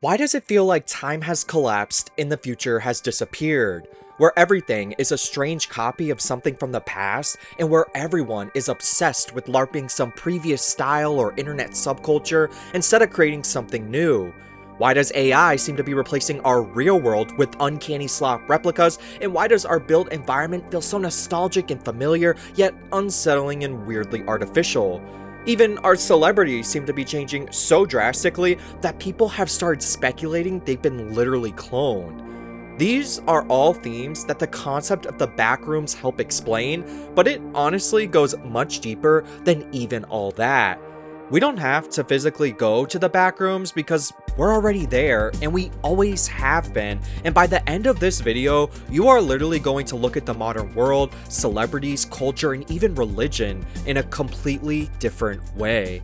Why does it feel like time has collapsed and the future has disappeared? Where everything is a strange copy of something from the past, and where everyone is obsessed with LARPing some previous style or internet subculture instead of creating something new? Why does AI seem to be replacing our real world with uncanny slop replicas, and why does our built environment feel so nostalgic and familiar, yet unsettling and weirdly artificial? Even our celebrities seem to be changing so drastically that people have started speculating they've been literally cloned. These are all themes that the concept of the Backrooms help explain, but it honestly goes much deeper than even all that. We don't have to physically go to the Backrooms because we're already there and we always have been, and by the end of this video, you are literally going to look at the modern world, celebrities, culture, and even religion in a completely different way.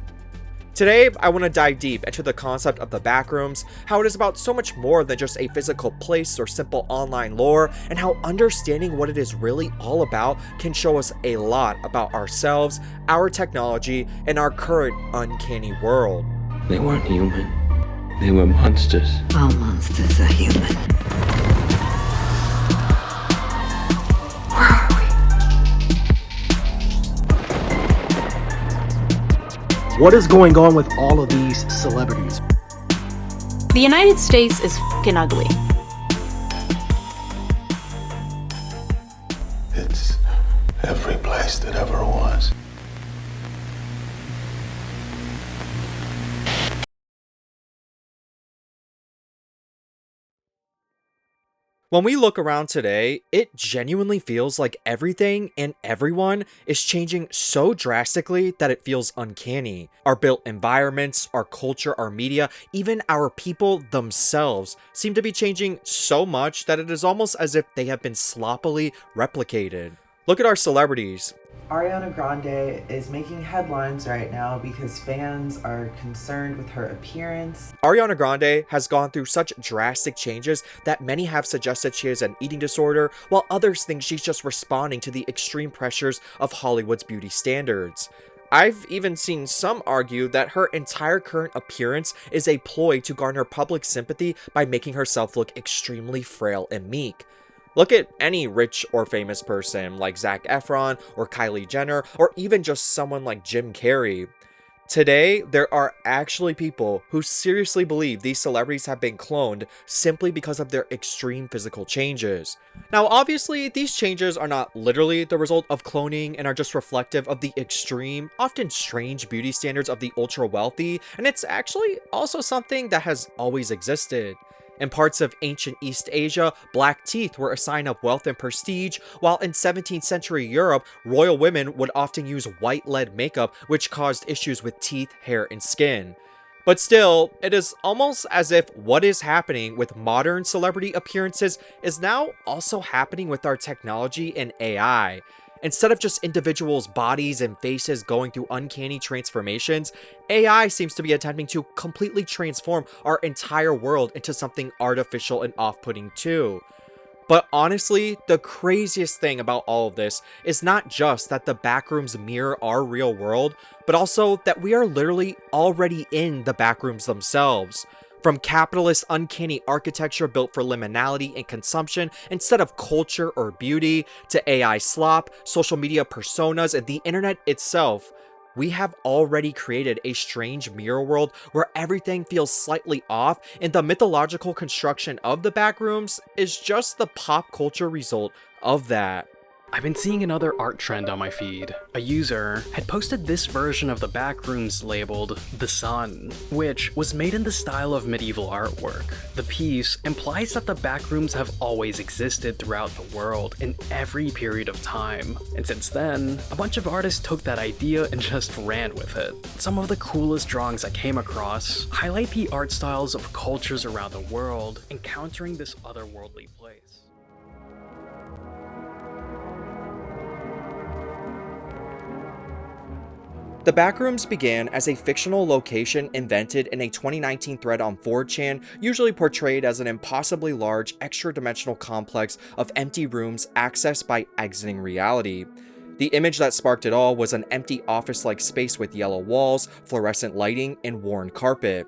Today, I want to dive deep into the concept of the Backrooms, how it is about so much more than just a physical place or simple online lore, and how understanding what it is really all about can show us a lot about ourselves, our technology, and our current uncanny world. They weren't human. They were monsters. All monsters are human. Where are we? What is going on with all of these celebrities? The United States is f***ing ugly. It's every place that ever was. When we look around today, it genuinely feels like everything and everyone is changing so drastically that it feels uncanny. Our built environments, our culture, our media, even our people themselves seem to be changing so much that it is almost as if they have been sloppily replicated. Look at our celebrities. Ariana Grande is making headlines right now because fans are concerned with her appearance. Ariana Grande has gone through such drastic changes that many have suggested she has an eating disorder, while others think she's just responding to the extreme pressures of Hollywood's beauty standards. I've even seen some argue that her entire current appearance is a ploy to garner public sympathy by making herself look extremely frail and meek. Look at any rich or famous person like Zac Efron or Kylie Jenner, or even just someone like Jim Carrey. Today, there are actually people who seriously believe these celebrities have been cloned simply because of their extreme physical changes. Now, obviously, these changes are not literally the result of cloning and are just reflective of the extreme, often strange beauty standards of the ultra wealthy, and it's actually also something that has always existed. In parts of ancient East Asia, black teeth were a sign of wealth and prestige, while in 17th century Europe, royal women would often use white lead makeup, which caused issues with teeth, hair, and skin. But still, it is almost as if what is happening with modern celebrity appearances is now also happening with our technology and AI. Instead of just individuals' bodies and faces going through uncanny transformations, AI seems to be attempting to completely transform our entire world into something artificial and off-putting too. But honestly, the craziest thing about all of this is not just that the Backrooms mirror our real world, but also that we are literally already in the Backrooms themselves. From capitalist uncanny architecture built for liminality and consumption instead of culture or beauty, to AI slop, social media personas, and the internet itself, we have already created a strange mirror world where everything feels slightly off, and the mythological construction of the Backrooms is just the pop culture result of that. I've been seeing another art trend on my feed. A user had posted this version of the Backrooms labeled The Sun, which was made in the style of medieval artwork. The piece implies that the Backrooms have always existed throughout the world in every period of time, and since then, a bunch of artists took that idea and just ran with it. Some of the coolest drawings I came across highlight the art styles of cultures around the world encountering this otherworldly place. The Backrooms began as a fictional location invented in a 2019 thread on 4chan, usually portrayed as an impossibly large, extra-dimensional complex of empty rooms accessed by exiting reality. The image that sparked it all was an empty office-like space with yellow walls, fluorescent lighting, and worn carpet.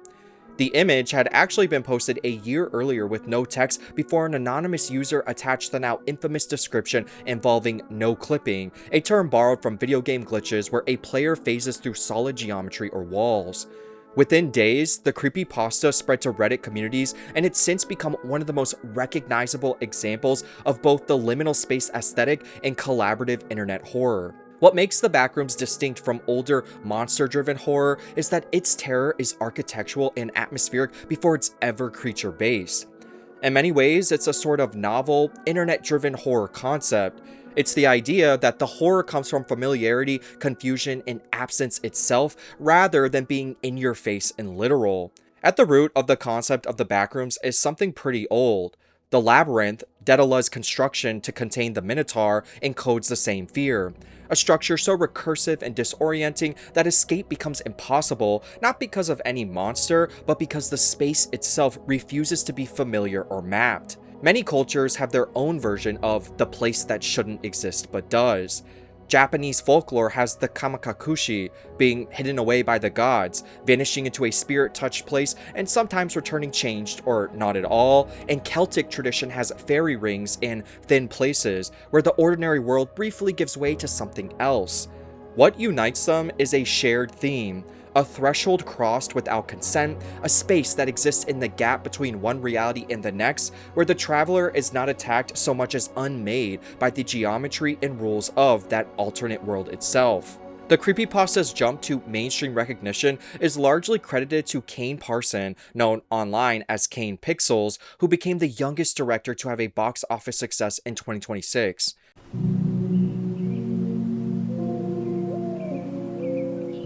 The image had actually been posted a year earlier with no text before an anonymous user attached the now infamous description involving no clipping, a term borrowed from video game glitches where a player phases through solid geometry or walls. Within days, the creepypasta spread to Reddit communities, and it's since become one of the most recognizable examples of both the liminal space aesthetic and collaborative internet horror. What makes the Backrooms distinct from older monster-driven horror is that its terror is architectural and atmospheric before it's ever creature-based. In many ways, it's a sort of novel, internet-driven horror concept. It's the idea that the horror comes from familiarity, confusion, and absence itself, rather than being in your face and literal. At the root of the concept of the Backrooms is something pretty old. The labyrinth, Daedalus' construction to contain the Minotaur, encodes the same fear. A structure so recursive and disorienting that escape becomes impossible, not because of any monster, but because the space itself refuses to be familiar or mapped. Many cultures have their own version of the place that shouldn't exist but does. Japanese folklore has the kamikakushi, being hidden away by the gods, vanishing into a spirit-touched place and sometimes returning changed or not at all, and Celtic tradition has fairy rings and thin places, where the ordinary world briefly gives way to something else. What unites them is a shared theme, a threshold crossed without consent, a space that exists in the gap between one reality and the next, where the traveler is not attacked so much as unmade by the geometry and rules of that alternate world itself. The creepypasta's jump to mainstream recognition is largely credited to Kane Parson, known online as Kane Pixels, who became the youngest director to have a box office success in 2026.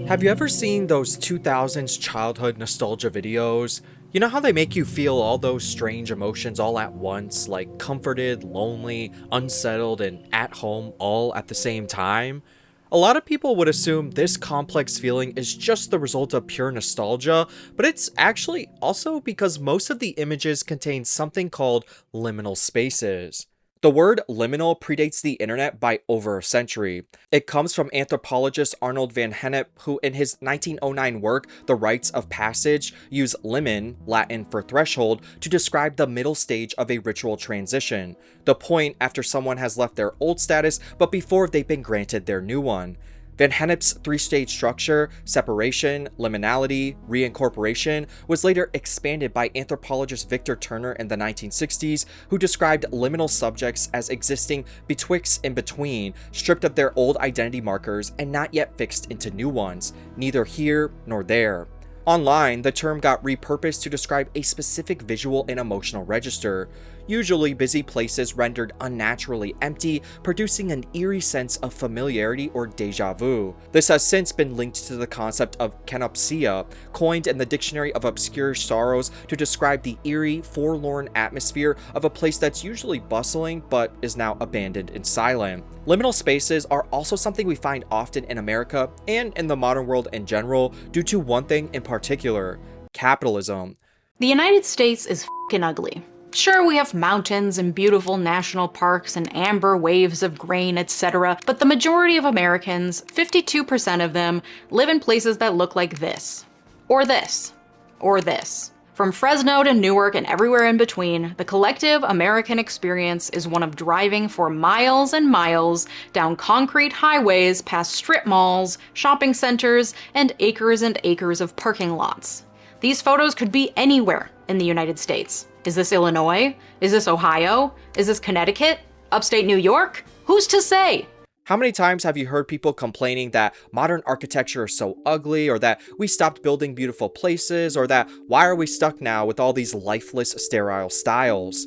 Have you ever seen those 2000s childhood nostalgia videos? You know how they make you feel all those strange emotions all at once, like comforted, lonely, unsettled, and at home all at the same time? A lot of people would assume this complex feeling is just the result of pure nostalgia, but it's actually also because most of the images contain something called liminal spaces. The word liminal predates the internet by over a century. It comes from anthropologist Arnold van Gennep, who in his 1909 work, The Rites of Passage, used limen, Latin for threshold, to describe the middle stage of a ritual transition, the point after someone has left their old status but before they've been granted their new one. Van Gennep's three-stage structure, separation, liminality, reincorporation, was later expanded by anthropologist Victor Turner in the 1960s, who described liminal subjects as existing betwixt and between, stripped of their old identity markers and not yet fixed into new ones, neither here nor there. Online, the term got repurposed to describe a specific visual and emotional register, usually busy places rendered unnaturally empty, producing an eerie sense of familiarity or deja vu. This has since been linked to the concept of kenopsia, coined in the Dictionary of Obscure Sorrows to describe the eerie, forlorn atmosphere of a place that's usually bustling but is now abandoned and silent. Liminal spaces are also something we find often in America and in the modern world in general due to one thing in particular: capitalism. The United States is f***ing ugly. Sure, we have mountains and beautiful national parks and amber waves of grain, etc., but the majority of Americans, 52% of them, live in places that look like this. Or this. Or this. From Fresno to Newark and everywhere in between, the collective American experience is one of driving for miles and miles down concrete highways past strip malls, shopping centers, and acres of parking lots. These photos could be anywhere in the United States. Is this Illinois? Is this Ohio? Is this Connecticut? Upstate New York? Who's to say? How many times have you heard people complaining that modern architecture is so ugly, or that we stopped building beautiful places, or that why are we stuck now with all these lifeless, sterile styles?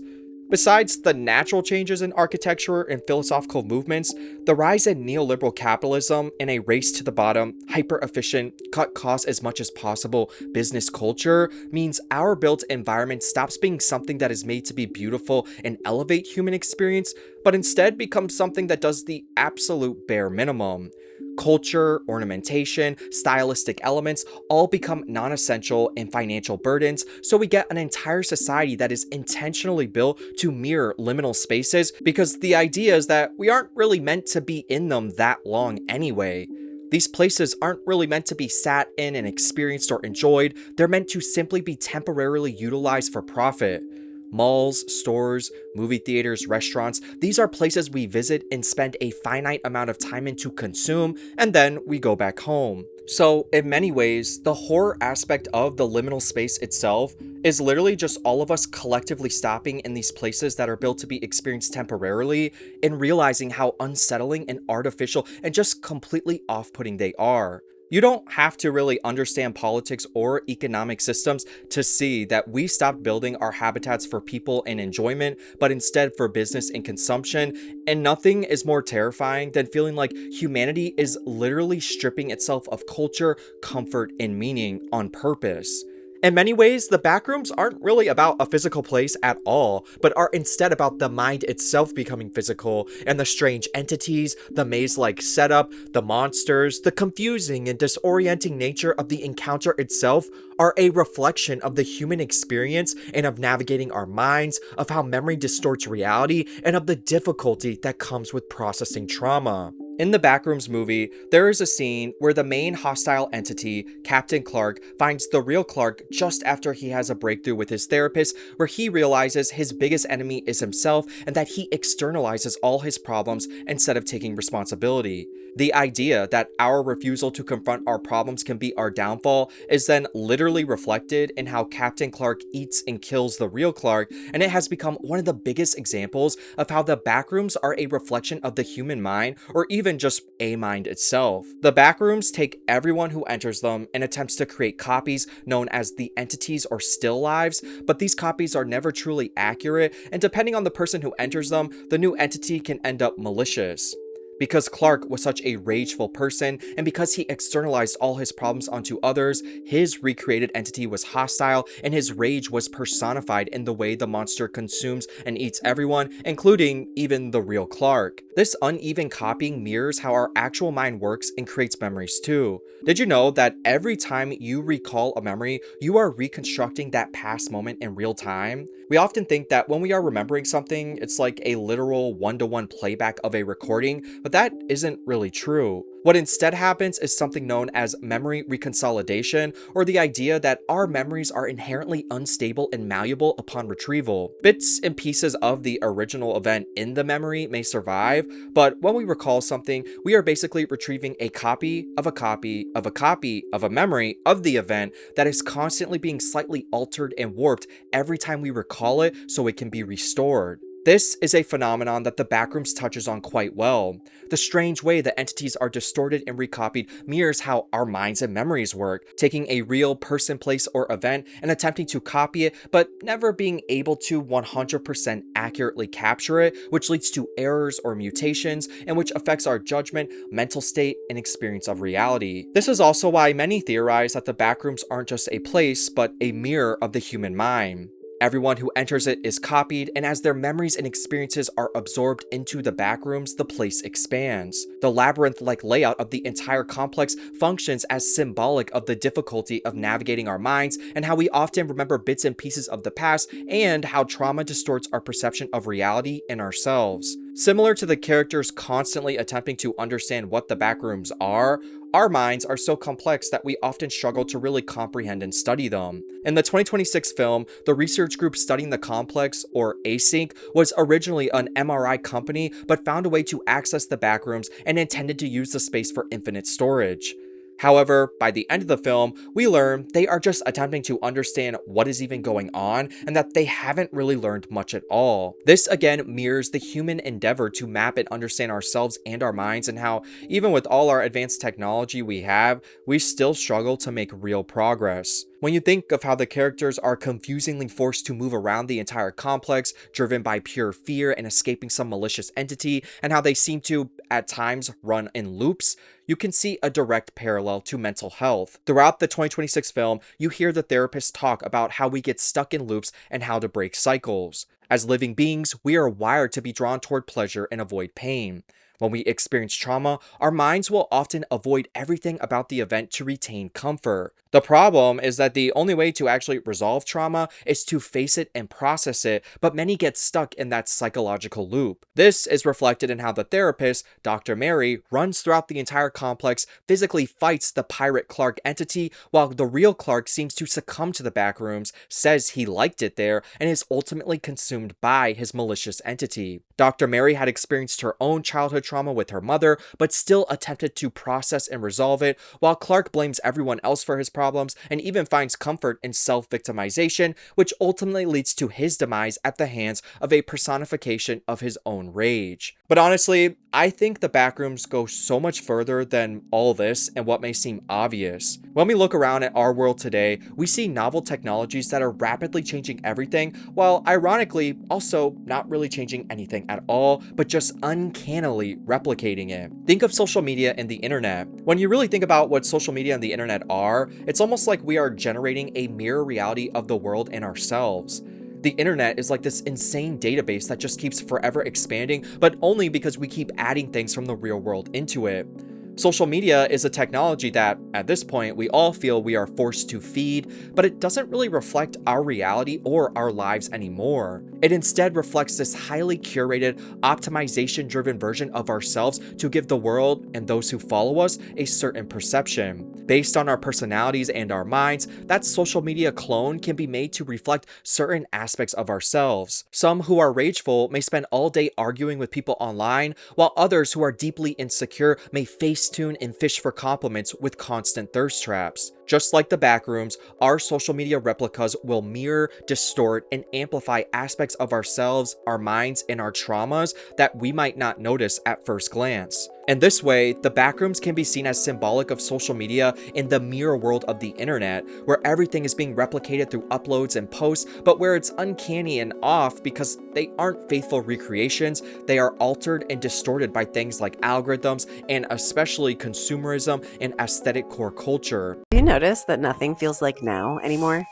Besides the natural changes in architecture and philosophical movements, the rise in neoliberal capitalism and a race to the bottom, hyper-efficient, cut costs as much as possible business culture means our built environment stops being something that is made to be beautiful and elevate human experience, but instead becomes something that does the absolute bare minimum. Culture, ornamentation, stylistic elements all become non-essential and financial burdens, so we get an entire society that is intentionally built to mirror liminal spaces because the idea is that we aren't really meant to be in them that long anyway. These places aren't really meant to be sat in and experienced or enjoyed, they're meant to simply be temporarily utilized for profit. Malls, stores, movie theaters, restaurants, these are places we visit and spend a finite amount of time in to consume, and then we go back home. So, in many ways, the horror aspect of the liminal space itself is literally just all of us collectively stopping in these places that are built to be experienced temporarily and realizing how unsettling and artificial and just completely off-putting they are. You don't have to really understand politics or economic systems to see that we stopped building our habitats for people and enjoyment, but instead for business and consumption. And nothing is more terrifying than feeling like humanity is literally stripping itself of culture, comfort, and meaning on purpose. In many ways, the Backrooms aren't really about a physical place at all, but are instead about the mind itself becoming physical, and the strange entities, the maze-like setup, the monsters, the confusing and disorienting nature of the encounter itself are a reflection of the human experience and of navigating our minds, of how memory distorts reality, and of the difficulty that comes with processing trauma. In the Backrooms movie, there is a scene where the main hostile entity, Captain Clark, finds the real Clark just after he has a breakthrough with his therapist, where he realizes his biggest enemy is himself and that he externalizes all his problems instead of taking responsibility. The idea that our refusal to confront our problems can be our downfall is then literally reflected in how Captain Clark eats and kills the real Clark, and it has become one of the biggest examples of how the Backrooms are a reflection of the human mind, or even just a mind itself. The Backrooms take everyone who enters them and attempts to create copies known as the entities or still lives, but these copies are never truly accurate, and depending on the person who enters them, the new entity can end up malicious. Because Clark was such a rageful person, and because he externalized all his problems onto others, his recreated entity was hostile, and his rage was personified in the way the monster consumes and eats everyone, including even the real Clark. This uneven copying mirrors how our actual mind works and creates memories too. Did you know that every time you recall a memory, you are reconstructing that past moment in real time? We often think that when we are remembering something, it's like a literal one-to-one playback of a recording, but that isn't really true. What instead happens is something known as memory reconsolidation, or the idea that our memories are inherently unstable and malleable upon retrieval. Bits and pieces of the original event in the memory may survive, but when we recall something, we are basically retrieving a copy of a copy of a copy of a memory of the event that is constantly being slightly altered and warped every time we recall it so it can be restored. This is a phenomenon that the Backrooms touches on quite well. The strange way that entities are distorted and recopied mirrors how our minds and memories work, taking a real person, place, or event and attempting to copy it, but never being able to 100% accurately capture it, which leads to errors or mutations, and which affects our judgment, mental state, and experience of reality. This is also why many theorize that the Backrooms aren't just a place, but a mirror of the human mind. Everyone who enters it is copied, and as their memories and experiences are absorbed into the Backrooms, the place expands. The labyrinth-like layout of the entire complex functions as symbolic of the difficulty of navigating our minds and how we often remember bits and pieces of the past, and how trauma distorts our perception of reality and ourselves. Similar to the characters constantly attempting to understand what the Backrooms are, our minds are so complex that we often struggle to really comprehend and study them. In the 2026 film, the research group studying the complex, or Async, was originally an MRI company but found a way to access the Backrooms and intended to use the space for infinite storage. However, by the end of the film, we learn they are just attempting to understand what is even going on and that they haven't really learned much at all. This again mirrors the human endeavor to map and understand ourselves and our minds, and how even with all our advanced technology we have, we still struggle to make real progress. When you think of how the characters are confusingly forced to move around the entire complex, driven by pure fear and escaping some malicious entity, and how they seem to, at times, run in loops, you can see a direct parallel to mental health. Throughout the 2026 film, you hear the therapist talk about how we get stuck in loops and how to break cycles. As living beings, we are wired to be drawn toward pleasure and avoid pain. When we experience trauma, our minds will often avoid everything about the event to retain comfort. The problem is that the only way to actually resolve trauma is to face it and process it, but many get stuck in that psychological loop. This is reflected in how the therapist, Dr. Mary, runs throughout the entire complex, physically fights the pirate Clark entity, while the real Clark seems to succumb to the Backrooms, says he liked it there, and is ultimately consumed by his malicious entity. Dr. Mary had experienced her own childhood trauma with her mother, but still attempted to process and resolve it, while Clark blames everyone else for his problems and even finds comfort in self-victimization, which ultimately leads to his demise at the hands of a personification of his own rage. But honestly, I think the Backrooms go so much further than all this and what may seem obvious. When we look around at our world today, we see novel technologies that are rapidly changing everything, while ironically also not really changing anything at all, but just uncannily replicating it. Think of social media and the internet. When you really think about what social media and the internet are, it's almost like we are generating a mirror reality of the world and ourselves. The internet is like this insane database that just keeps forever expanding, but only because we keep adding things from the real world into it. Social media is a technology that, at this point, we all feel we are forced to feed, but it doesn't really reflect our reality or our lives anymore. It instead reflects this highly curated, optimization-driven version of ourselves to give the world and those who follow us a certain perception. Based on our personalities and our minds, that social media clone can be made to reflect certain aspects of ourselves. Some who are rageful may spend all day arguing with people online, while others who are deeply insecure may facetune and fish for compliments with constant thirst traps. Just like the Backrooms, our social media replicas will mirror, distort, and amplify aspects of ourselves, our minds, and our traumas that we might not notice at first glance. In this way, the Backrooms can be seen as symbolic of social media in the mirror world of the internet, where everything is being replicated through uploads and posts, but where it's uncanny and off because they aren't faithful recreations, they are altered and distorted by things like algorithms and especially consumerism and aesthetic core culture. Do you notice that nothing feels like now anymore?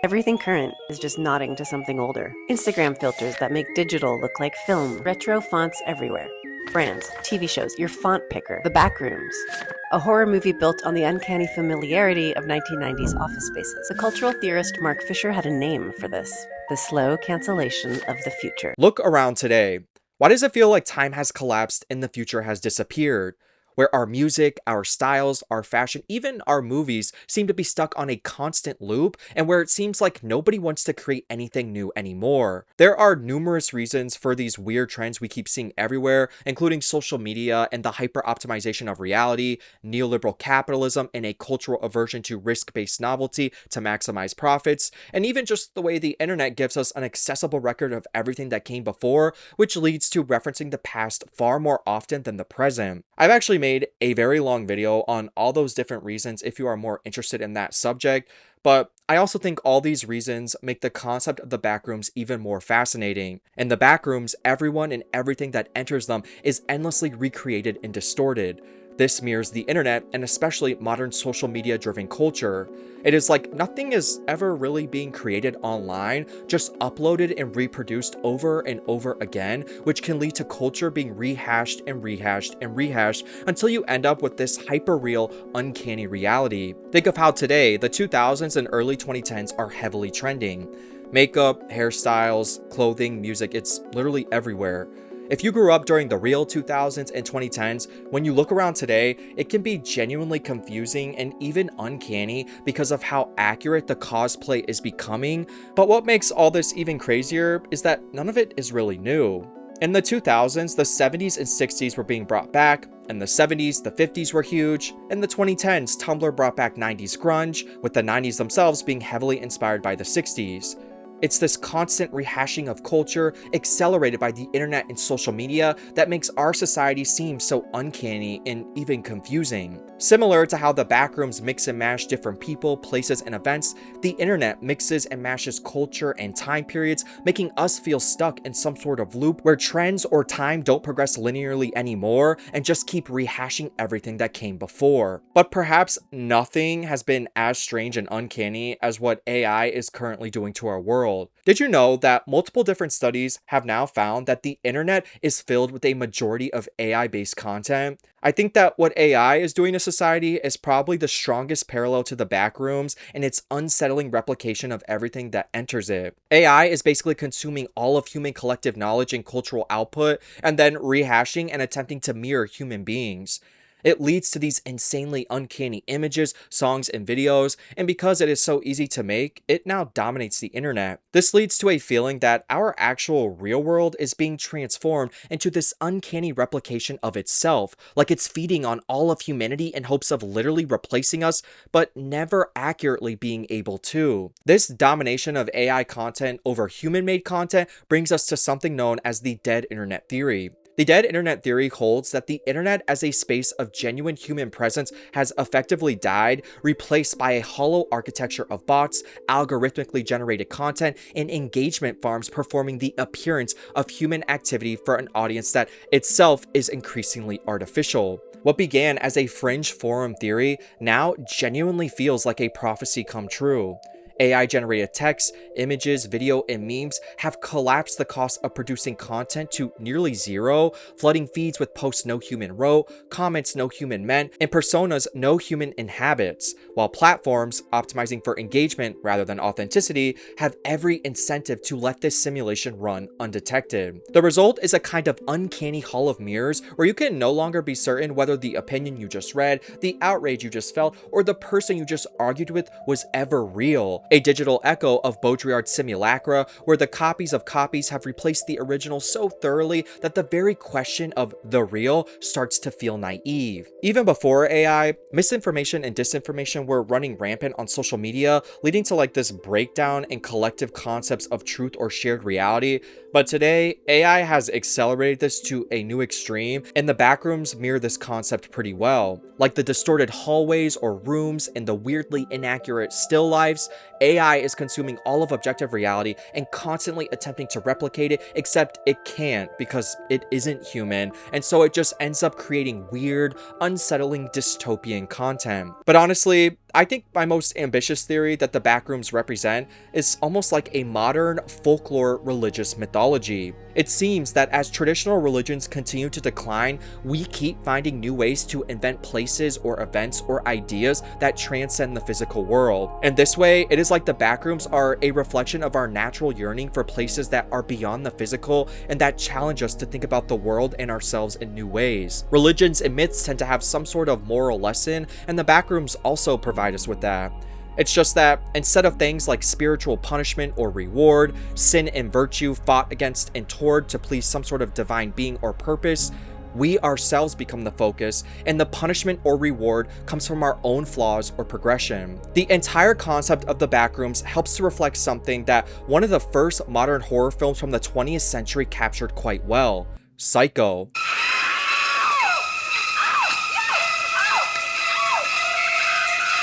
Everything current is just nodding to something older. Instagram filters that make digital look like film, retro fonts everywhere. Brands, TV shows, your font picker, The Backrooms. A horror movie built on the uncanny familiarity of 1990s office spaces. The cultural theorist Mark Fisher had a name for this: the slow cancellation of the future. Look around today. Why does it feel like time has collapsed and the future has disappeared? Where our music, our styles, our fashion, even our movies seem to be stuck on a constant loop, and where it seems like nobody wants to create anything new anymore. There are numerous reasons for these weird trends we keep seeing everywhere, including social media and the hyper-optimization of reality, neoliberal capitalism and a cultural aversion to risk-based novelty to maximize profits, and even just the way the internet gives us an accessible record of everything that came before, which leads to referencing the past far more often than the present. I've actually made a very long video on all those different reasons if you are more interested in that subject, but I also think all these reasons make the concept of the Backrooms even more fascinating. In the Backrooms, everyone and everything that enters them is endlessly recreated and distorted. This mirrors the internet and especially modern social media driven culture. It is like nothing is ever really being created online, just uploaded and reproduced over and over again, which can lead to culture being rehashed and rehashed and rehashed until you end up with this hyper-real, uncanny reality. Think of how today, the 2000s and early 2010s are heavily trending. Makeup, hairstyles, clothing, music, it's literally everywhere. If you grew up during the real 2000s and 2010s, when you look around today, it can be genuinely confusing and even uncanny because of how accurate the cosplay is becoming. But what makes all this even crazier is that none of it is really new. In the 2000s, the 70s and 60s were being brought back. In the 70s, the 50s were huge. In the 2010s, Tumblr brought back 90s grunge, with the 90s themselves being heavily inspired by the 60s. It's this constant rehashing of culture, accelerated by the internet and social media, that makes our society seem so uncanny and even confusing. Similar to how the Backrooms mix and mash different people, places, and events, the internet mixes and mashes culture and time periods, making us feel stuck in some sort of loop where trends or time don't progress linearly anymore and just keep rehashing everything that came before. But perhaps nothing has been as strange and uncanny as what AI is currently doing to our world. world. Did you know that multiple different studies have now found that the internet is filled with a majority of AI-based content? I think that what AI is doing to society is probably the strongest parallel to the Backrooms and its unsettling replication of everything that enters it. AI is basically consuming all of human collective knowledge and cultural output and then rehashing and attempting to mirror human beings. It leads to these insanely uncanny images, songs, and videos, and because it is so easy to make, it now dominates the internet. This leads to a feeling that our actual real world is being transformed into this uncanny replication of itself, like it's feeding on all of humanity in hopes of literally replacing us, but never accurately being able to. This domination of AI content over human-made content brings us to something known as the dead internet theory. The dead internet theory holds that the internet as a space of genuine human presence has effectively died, replaced by a hollow architecture of bots, algorithmically generated content, and engagement farms performing the appearance of human activity for an audience that itself is increasingly artificial. What began as a fringe forum theory now genuinely feels like a prophecy come true. AI-generated text, images, video, and memes have collapsed the cost of producing content to nearly zero, flooding feeds with posts no human wrote, comments no human meant, and personas no human inhabits, while platforms, optimizing for engagement rather than authenticity, have every incentive to let this simulation run undetected. The result is a kind of uncanny hall of mirrors where you can no longer be certain whether the opinion you just read, the outrage you just felt, or the person you just argued with was ever real. A digital echo of Baudrillard's simulacra, where the copies of copies have replaced the original so thoroughly that the very question of the real starts to feel naive. Even before AI, misinformation and disinformation were running rampant on social media, leading to like this breakdown in collective concepts of truth or shared reality. But today, AI has accelerated this to a new extreme, and the Backrooms mirror this concept pretty well. Like the distorted hallways or rooms and the weirdly inaccurate still lifes, AI is consuming all of objective reality and constantly attempting to replicate it, except it can't because it isn't human, and so it just ends up creating weird, unsettling dystopian content. But honestly, I think my most ambitious theory that the Backrooms represent is almost like a modern folklore religious mythology. It seems that as traditional religions continue to decline, we keep finding new ways to invent places or events or ideas that transcend the physical world. And this way, it is like the Backrooms are a reflection of our natural yearning for places that are beyond the physical and that challenge us to think about the world and ourselves in new ways. Religions and myths tend to have some sort of moral lesson, and the Backrooms also provide us with that. It's just that instead of things like spiritual punishment or reward, sin and virtue fought against and toward to please some sort of divine being or purpose, we ourselves become the focus, and the punishment or reward comes from our own flaws or progression. The entire concept of the Backrooms helps to reflect something that one of the first modern horror films from the 20th century captured quite well: Psycho.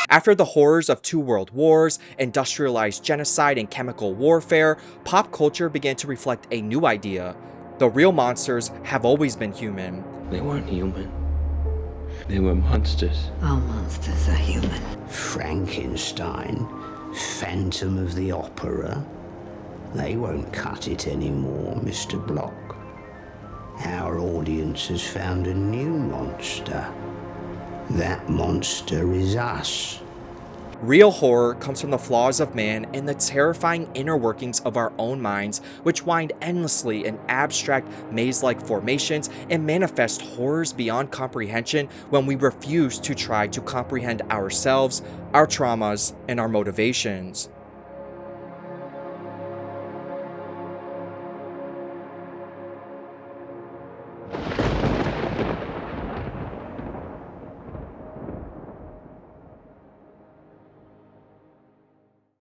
After the horrors of 2 world wars, industrialized genocide, and chemical warfare, pop culture began to reflect a new idea. The real monsters have always been human. They weren't human. They were monsters. All monsters are human. Frankenstein, Phantom of the Opera. They won't cut it anymore, Mr. Block. Our audience has found a new monster. That monster is us. Real horror comes from the flaws of man and the terrifying inner workings of our own minds, which wind endlessly in abstract maze-like formations and manifest horrors beyond comprehension when we refuse to try to comprehend ourselves, our traumas, and our motivations.